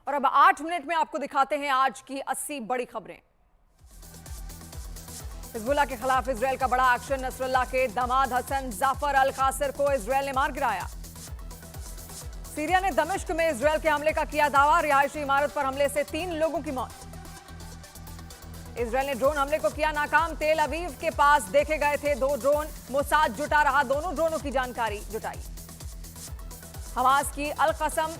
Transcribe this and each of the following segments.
और अब 8 मिनट में आपको दिखाते हैं आज की 80 बड़ी खबरें। हिजबुल्लाह के खिलाफ इजरायल का बड़ा एक्शन। नसरुल्लाह के दामाद हसन जाफर अल कासिर को इजरायल ने मार गिराया। सीरिया ने दमिश्क में इजरायल के हमले का किया दावा। रिहायशी इमारत पर हमले से 3 लोगों की मौत। इजरायल ने ड्रोन हमले को किया नाकाम। तेल अवीव के पास देखे गए थे 2 ड्रोन। मोसाद जुटा रहा दोनों ड्रोनों की जानकारी जुटाई। हमास की अल कसम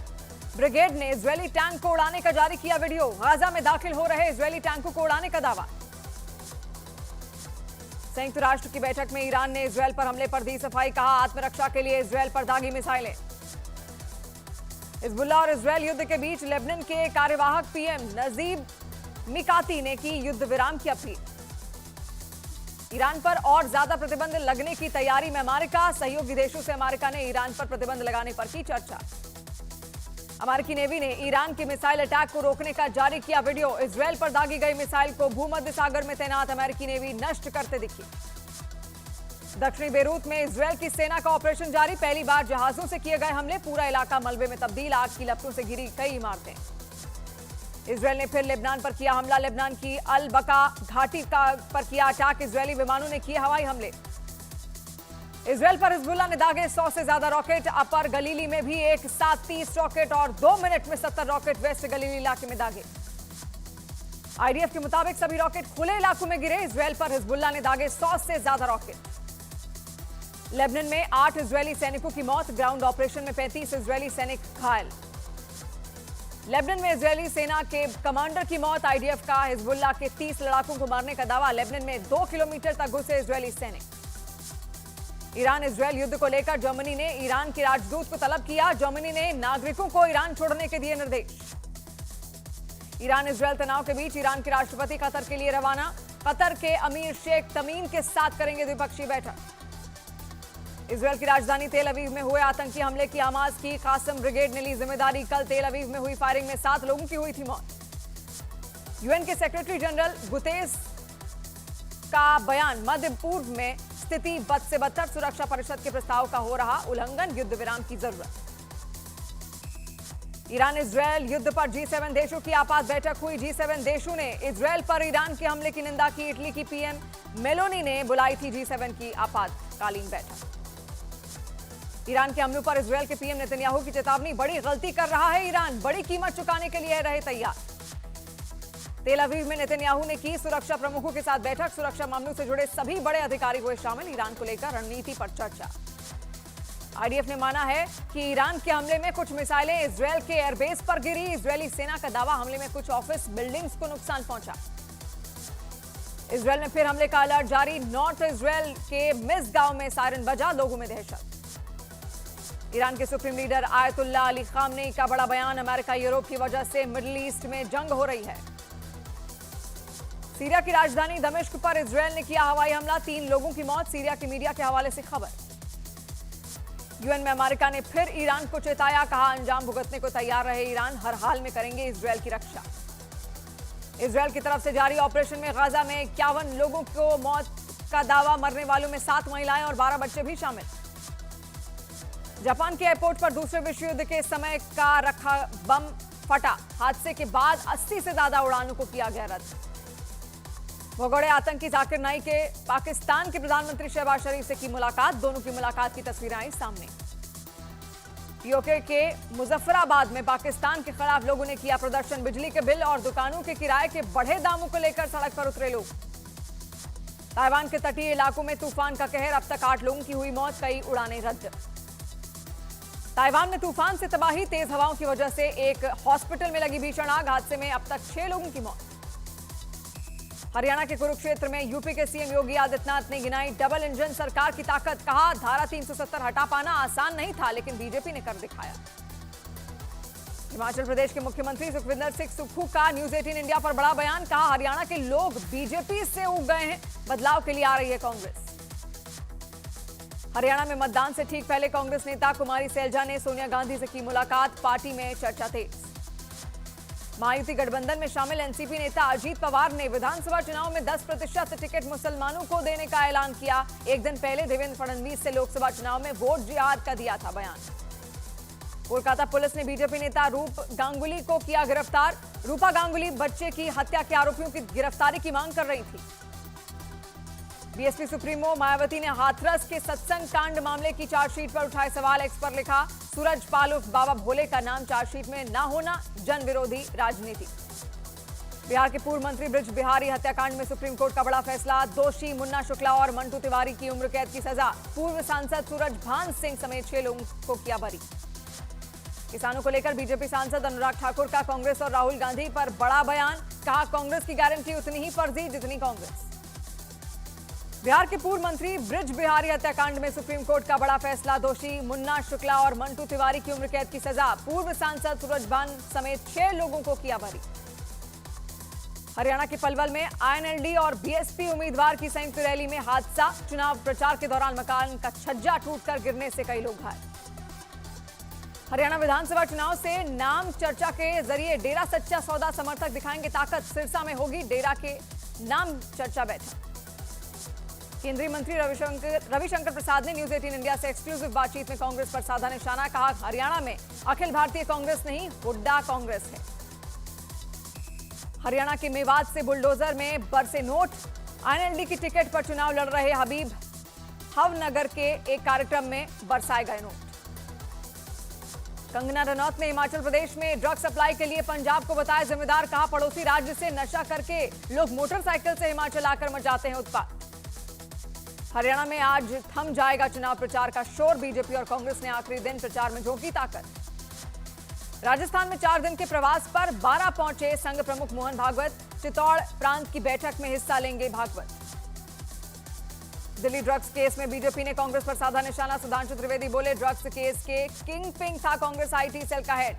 ब्रिगेड ने इजरायली टैंक को उड़ाने का जारी किया वीडियो। गाजा में दाखिल हो रहे इजरायली टैंकों को उड़ाने का दावा। संयुक्त राष्ट्र की बैठक में ईरान ने इजरायल पर हमले पर दी सफाई। कहा आत्मरक्षा के लिए इजरायल पर दागी मिसाइलें। हिजबुल्लाह और इजरायल युद्ध के बीच लेबनान के कार्यवाहक पीएम नजीब मिकाती ने की युद्ध विराम की अपील। ईरान पर और ज्यादा प्रतिबंध लगने की तैयारी में अमेरिका। सहयोगी देशों से अमेरिका ने ईरान पर प्रतिबंध लगाने पर की चर्चा। अमेरिकी नेवी ने ईरान के मिसाइल अटैक को रोकने का जारी किया वीडियो। इजरायल पर दागी गई मिसाइल को भूमध्य सागर में तैनात अमेरिकी नेवी नष्ट करते दिखी। दक्षिणी बेरूत में इजरायल की सेना का ऑपरेशन जारी। पहली बार जहाजों से किए गए हमले। पूरा इलाका मलबे में तब्दील। आग की लपटों से घिरी कई इमारतें। इजरायल ने फिर लेबनान पर किया हमला। लेबनान की अल बका घाटी पर किया अटैक। इजरायली विमानों ने किए हवाई हमले। इजरायल पर हिजबुल्लाह ने दागे 100 से ज्यादा रॉकेट। अपर गलीली में भी एक साथ 30 रॉकेट और 2 मिनट में 70 रॉकेट वेस्ट गलीली इलाके में दागे। आईडीएफ के मुताबिक सभी रॉकेट खुले इलाकों में गिरे। इजरायल पर हिजबुल्लाह ने दागे 100 से ज्यादा रॉकेट। लेबनान में 8 इजरायली सैनिकों की मौत। ग्राउंड ऑपरेशन में 35 इजरायली सैनिक घायल। लेबनान में इजरायली सेना के कमांडर की मौत। आईडीएफ का हिजबुल्लाह के 30 लड़ाकों को मारने का दावा। लेबनान में 2 किलोमीटर तक घुसे इजरायली सैनिक। ईरान इजरायल युद्ध को लेकर जर्मनी ने ईरान के राजदूत को तलब किया। जर्मनी ने नागरिकों को ईरान छोड़ने के दिए निर्देश। ईरान इजरायल तनाव के बीच ईरान के राष्ट्रपति कतर के लिए रवाना। कतर के अमीर शेख तमीम के साथ करेंगे द्विपक्षीय बैठक। इजरायल की राजधानी तेल अवीव में हुए आतंकी हमले की हमास की कासम ब्रिगेड ने ली जिम्मेदारी। कल तेल अवीव में हुई फायरिंग में 7 लोगों की हुई थी मौत। यूएन के सेक्रेटरी जनरल गुतेरेस का बयान। मध्य पूर्व में स्थिति बद से बदतर। सुरक्षा परिषद के प्रस्ताव का हो रहा उल्लंघन। युद्ध विराम की जरूरत। ईरान इजरायल युद्ध पर G7 देशों की आपात बैठक हुई। G7 देशों ने इजरायल पर ईरान के हमले की निंदा की। इटली की पीएम मेलोनी ने बुलाई थी G7 की आपातकालीन बैठक। ईरान के हमलों पर इजरायल के पीएम नेतन्याहू की चेतावनी। बड़ी गलती कर रहा है ईरान। बड़ी कीमत चुकाने के लिए रहे तैयार। तेल अवीव में नेतन्याहू ने की सुरक्षा प्रमुखों के साथ बैठक। सुरक्षा मामलों से जुड़े सभी बड़े अधिकारी हुए शामिल। ईरान को लेकर रणनीति पर चर्चा। आईडीएफ ने माना है कि ईरान के हमले में कुछ मिसाइलें इजरायल के एयरबेस पर गिरी। इजरायली सेना का दावा हमले में कुछ ऑफिस बिल्डिंग्स को नुकसान पहुंचा। इजरायल में फिर हमले का अलर्ट जारी। नॉर्थ इजरायल के मिस गांव में सायरन बजा। लोगों में दहशत। ईरान के supreme leader ayatollah Ali Khamenei का बड़ा बयान। अमेरिका यूरोप की वजह से मिडिल ईस्ट में जंग हो रही है। सीरिया की राजधानी दमिश्क पर इजरायल ने किया हवाई हमला। 3 लोगों की मौत। सीरिया की मीडिया के हवाले से खबर। यूएन में अमेरिका ने फिर ईरान को चेताया। कहा अंजाम भुगतने को तैयार रहे ईरान। हर हाल में करेंगे इजरायल की रक्षा। इजरायल की तरफ से जारी ऑपरेशन में गाजा में 51 लोगों को मौत का दावा। मरने वालों में 7 महिलाएं और 12 बच्चे भी शामिल। जापान के एयरपोर्ट पर दूसरे विश्व युद्ध के समय का रखा बम फटा। हादसे के बाद 80 से ज्यादा उड़ानों को किया गया रद्द। भगोड़े आतंकी जाकिर नाइक के पाकिस्तान के प्रधानमंत्री शहबाज शरीफ से की मुलाकात। दोनों की मुलाकात की तस्वीरें आई सामने। पीओके के मुजफ्फराबाद में पाकिस्तान के खिलाफ लोगों ने किया प्रदर्शन। बिजली के बिल और दुकानों के किराए के बढ़े दामों को लेकर सड़क पर उतरे लोग। ताइवान के तटीय इलाकों में तूफान का कहर। अब तक 8 लोगों की हुई मौत। कई उड़ानें रद्द। ताइवान में तूफान से तबाही। तेज हवाओं की वजह से एक हॉस्पिटल में लगी भीषण आग। हादसे में अब तक 6 लोगों की मौत। हरियाणा के कुरुक्षेत्र में यूपी के सीएम योगी आदित्यनाथ ने गिनाई डबल इंजन सरकार की ताकत। कहा धारा 370 हटा पाना आसान नहीं था, लेकिन बीजेपी ने कर दिखाया। हिमाचल प्रदेश के मुख्यमंत्री सुखविंदर सिंह सुक्खू का न्यूज 18 इंडिया पर बड़ा बयान। कहा हरियाणा के लोग बीजेपी से उग गए हैं। बदलाव के लिए आ रही है कांग्रेस। हरियाणा में मतदान से ठीक पहले कांग्रेस नेता कुमारी सैलजा ने सोनिया गांधी से की मुलाकात। पार्टी में चर्चा तेज। महायुति गठबंधन में शामिल एनसीपी नेता अजीत पवार ने विधानसभा चुनाव में 10% टिकट मुसलमानों को देने का ऐलान किया। एक दिन पहले देवेंद्र फडणवीस से लोकसभा चुनाव में वोट जिहाद का दिया था बयान। कोलकाता पुलिस ने बीजेपी नेता रूप गांगुली को किया गिरफ्तार। रूपा गांगुली बच्चे की हत्या के आरोपियों की गिरफ्तारी की मांग कर रही थी। बीएसपी सुप्रीमो मायावती ने हाथरस के सत्संग कांड मामले की चार्जशीट पर उठाए सवाल। एक्स पर लिखा, सूरज पाल उर्फ बाबा भोले का नाम चार्जशीट में न होना जन विरोधी राजनीति। बिहार के पूर्व मंत्री ब्रिज बिहारी हत्याकांड में सुप्रीम कोर्ट का बड़ा फैसला। दोषी मुन्ना शुक्ला और मंटू तिवारी की उम्र कैद की सजा। पूर्व सांसद सूरज भान सिंह समेत 6 लोगों को किया बरी। किसानों को लेकर बीजेपी सांसद अनुराग ठाकुर का कांग्रेस और राहुल गांधी पर बड़ा बयान। कहा, कांग्रेस की गारंटी उतनी ही फर्जी जितनी कांग्रेस। बिहार के पूर्व मंत्री ब्रिज बिहारी हत्याकांड में सुप्रीम कोर्ट का बड़ा फैसला। दोषी मुन्ना शुक्ला और मंटू तिवारी की उम्र कैद की सजा। पूर्व सांसद सूरज भान समेत 6 लोगों को किया बरी। हरियाणा के पलवल में आईएनएलडी और बीएसपी उम्मीदवार की संयुक्त रैली में हादसा। चुनाव प्रचार के दौरान मकान का छज्जा टूटकर गिरने से कई लोग घायल। हरियाणा विधानसभा चुनाव से नाम चर्चा के जरिए डेरा सच्चा सौदा समर्थक दिखाएंगे ताकत। सिरसा में होगी डेरा के नाम चर्चा बैठक। केंद्रीय मंत्री रविशंकर प्रसाद ने न्यूज 18 इंडिया से एक्सक्लूसिव बातचीत में कांग्रेस पर साधा निशाना। कहा, हरियाणा में अखिल भारतीय कांग्रेस नहीं, हुड्डा कांग्रेस है। हरियाणा के मेवात से बुलडोजर में बरसे नोट। आईएनएलडी की टिकट पर चुनाव लड़ रहे हबीब हवनगर के एक कार्यक्रम में बरसाए गए नोट। कंगना रनौत ने हिमाचल प्रदेश में ड्रग सप्लाई के लिए पंजाब को बताया जिम्मेदार। कहा, पड़ोसी राज्य से नशा करके लोग मोटरसाइकिल से हिमाचल आकर मचाते हैं उत्पात। हरियाणा में आज थम जाएगा चुनाव प्रचार का शोर। बीजेपी और कांग्रेस ने आखिरी दिन प्रचार में झोंकी ताकत। राजस्थान में 4 दिन के प्रवास पर 12 पहुंचे संघ प्रमुख मोहन भागवत। चित्तौड़ प्रांत की बैठक में हिस्सा लेंगे भागवत। दिल्ली ड्रग्स केस में बीजेपी ने कांग्रेस पर साधा निशाना। सुधांशु त्रिवेदी बोले, ड्रग्स केस के किंग पिंग था कांग्रेस आईटी सेल का हेड।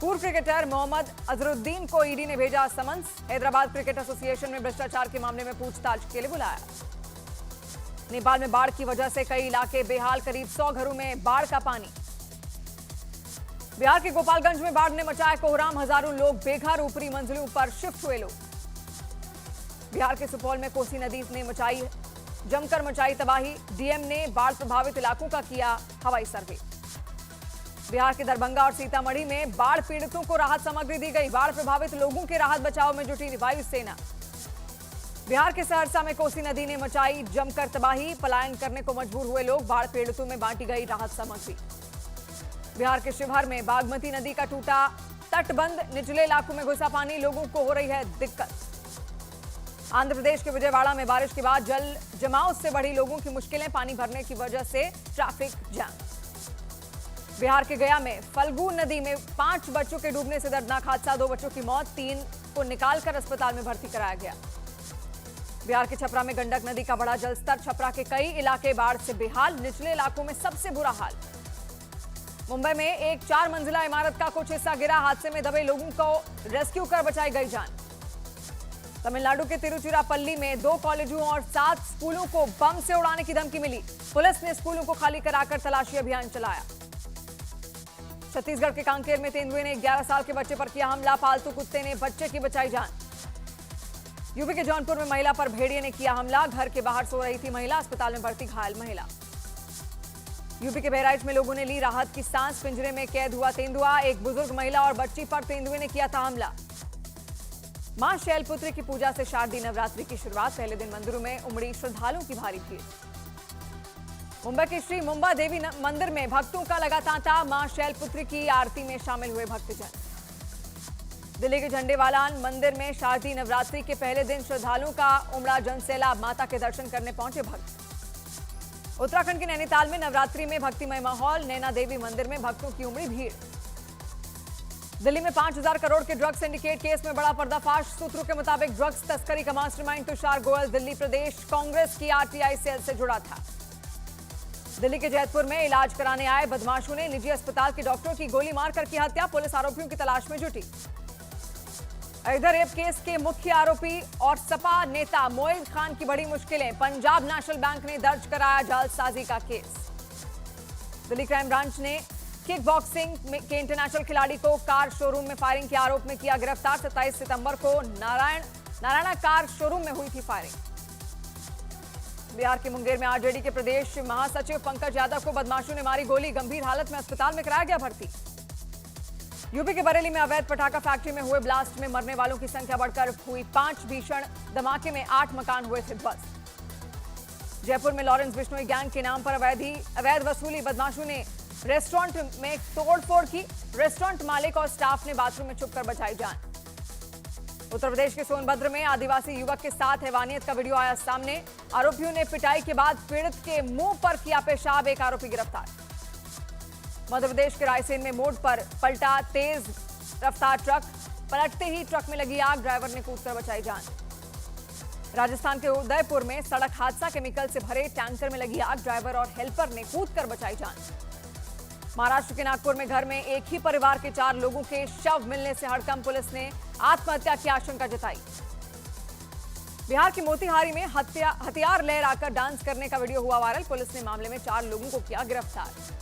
पूर्व क्रिकेटर मोहम्मद अजरुद्दीन को ईडी ने भेजा समन्स। हैदराबाद क्रिकेट एसोसिएशन में भ्रष्टाचार के मामले में पूछताछ के लिए बुलाया। नेपाल में बाढ़ की वजह से कई इलाके बेहाल। करीब 100 घरों में बाढ़ का पानी। बिहार के गोपालगंज में बाढ़ ने मचाया कोहराम। हजारों लोग बेघर, ऊपरी मंजिलों पर शिफ्ट हुए लोग। बिहार के सुपौल में कोसी नदी ने जमकर मचाई तबाही। डीएम ने बाढ़ प्रभावित इलाकों का किया हवाई सर्वे। बिहार के दरभंगा और सीतामढ़ी में बाढ़ पीड़ितों को राहत सामग्री दी गई। बाढ़ प्रभावित लोगों के राहत बचाव में जुटी वायुसेना। बिहार के सहरसा में कोसी नदी ने मचाई जमकर तबाही। पलायन करने को मजबूर हुए लोग। बाढ़ पीड़ितों में बांटी गई राहत सामग्री। बिहार के शिवहर में बागमती नदी का टूटा तटबंध। निचले इलाकों में घुसा पानी, लोगों को हो रही है दिक्कत। आंध्र प्रदेश के विजयवाड़ा में बारिश के बाद जल जमाव से बढ़ी लोगों की मुश्किलें। पानी भरने की वजह से ट्रैफिक जाम। बिहार के गया में फल्गु नदी में 5 बच्चों के डूबने से दर्दनाक हादसा। 2 बच्चों की मौत, 3 को निकालकर अस्पताल में भर्ती कराया गया। बिहार के छपरा में गंडक नदी का बढ़ा जलस्तर। छपरा के कई इलाके बाढ़ से बेहाल। निचले इलाकों में सबसे बुरा हाल। मुंबई में एक 4 मंजिला इमारत का कुछ हिस्सा गिरा। हादसे में दबे लोगों को रेस्क्यू कर बचाई गई जान। तमिलनाडु के तिरुचिरापल्ली में 2 कॉलेजों और 7 स्कूलों को बम से उड़ाने की धमकी मिली। पुलिस ने स्कूलों को खाली कराकर तलाशी अभियान चलाया। छत्तीसगढ़ के कांकेर में तेंदुए ने 11 साल के बच्चे पर किया हमला। पालतू कुत्ते ने बच्चे की बचाई जान। यूपी के जौनपुर में महिला पर भेड़िए ने किया हमला। घर के बाहर सो रही थी महिला, अस्पताल में भर्ती घायल महिला। यूपी के बहराइच में लोगों ने ली राहत की सांस। पिंजरे में कैद हुआ तेंदुआ। एक बुजुर्ग महिला और बच्ची पर तेंदुए ने किया था हमला। मां शैलपुत्री की पूजा से शारदीय नवरात्रि की शुरुआत। पहले दिन मंदिरों में उमड़ी श्रद्धालुओं की भारी भीड़। मुंबई के श्री मुंबा देवी मंदिर में भक्तों का लगा तांता। मां शैलपुत्री की आरती में शामिल हुए भक्तजन। दिल्ली के झंडेवालान मंदिर में शारदीय नवरात्रि के पहले दिन श्रद्धालुओं का उमड़ा जनसैलाब। माता के दर्शन करने पहुंचे भक्त। उत्तराखंड के नैनीताल में नवरात्रि में भक्तिमय माहौल। नैना देवी मंदिर में भक्तों की उमड़ी भीड़। दिल्ली में 5000 करोड़ के ड्रग्स सिंडिकेट केस में बड़ा पर्दाफाश। सूत्रों के मुताबिक ड्रग्स तस्करी का मास्टरमाइंड तुषार गोयल दिल्ली प्रदेश कांग्रेस की आरटीआई सेल से जुड़ा था। दिल्ली के जैतपुर में इलाज कराने आए बदमाशों ने निजी अस्पताल के डॉक्टर की गोली मारकर की हत्या। पुलिस आरोपियों की तलाश में जुटी। अयोध्या रेप केस के मुख्य आरोपी और सपा नेता मोइज खान की बड़ी मुश्किलें। पंजाब नेशनल बैंक ने दर्ज कराया जालसाजी का केस। दिल्ली क्राइम ब्रांच ने किक बॉक्सिंग के इंटरनेशनल खिलाड़ी को कार शोरूम में फायरिंग के आरोप में किया गिरफ्तार। 27 सितंबर को नारायणा कार शोरूम में हुई थी फायरिंग। बिहार के मुंगेर में आरजेडी के प्रदेश महासचिव पंकज यादव को बदमाशों ने मारी गोली, गंभीर हालत में अस्पताल में कराया गया भर्ती। यूपी के बरेली में अवैध पटाखा फैक्ट्री में हुए ब्लास्ट में मरने वालों की संख्या बढ़कर हुई 5। भीषण धमाके में 8 मकान हुए थे ध्वस्त। जयपुर में लॉरेंस बिश्नोई गैंग के नाम पर अवैध वसूली, बदमाशों ने रेस्टोरेंट में तोड़फोड़ की। रेस्टोरेंट मालिक और स्टाफ ने बाथरूम में छुपकर बचाई जान। उत्तर प्रदेश के सोनभद्र में आदिवासी युवक के साथ हैवानियत का वीडियो आया सामने। आरोपियों ने पिटाई के बाद पीड़ित के मुंह पर किया पेशाब, एक आरोपी गिरफ्तार। मध्य प्रदेश के रायसेन में मोड़ पर पलटा तेज रफ्तार ट्रक, पलटते ही ट्रक में लगी आग, ड्राइवर ने कूदकर बचाई जान। राजस्थान के उदयपुर में सड़क हादसा, केमिकल से भरे टैंकर में लगी आग, ड्राइवर और हेल्पर ने कूदकर बचाई जान। महाराष्ट्र के नागपुर में घर में एक ही परिवार के 4 लोगों के शव मिलने से हड़कंप, पुलिस ने आत्महत्या की आशंका जताई। बिहार के मोतिहारी में हथियार ले आकर डांस करने का वीडियो हुआ वायरल, पुलिस ने मामले में 4 लोगों को किया गिरफ्तार।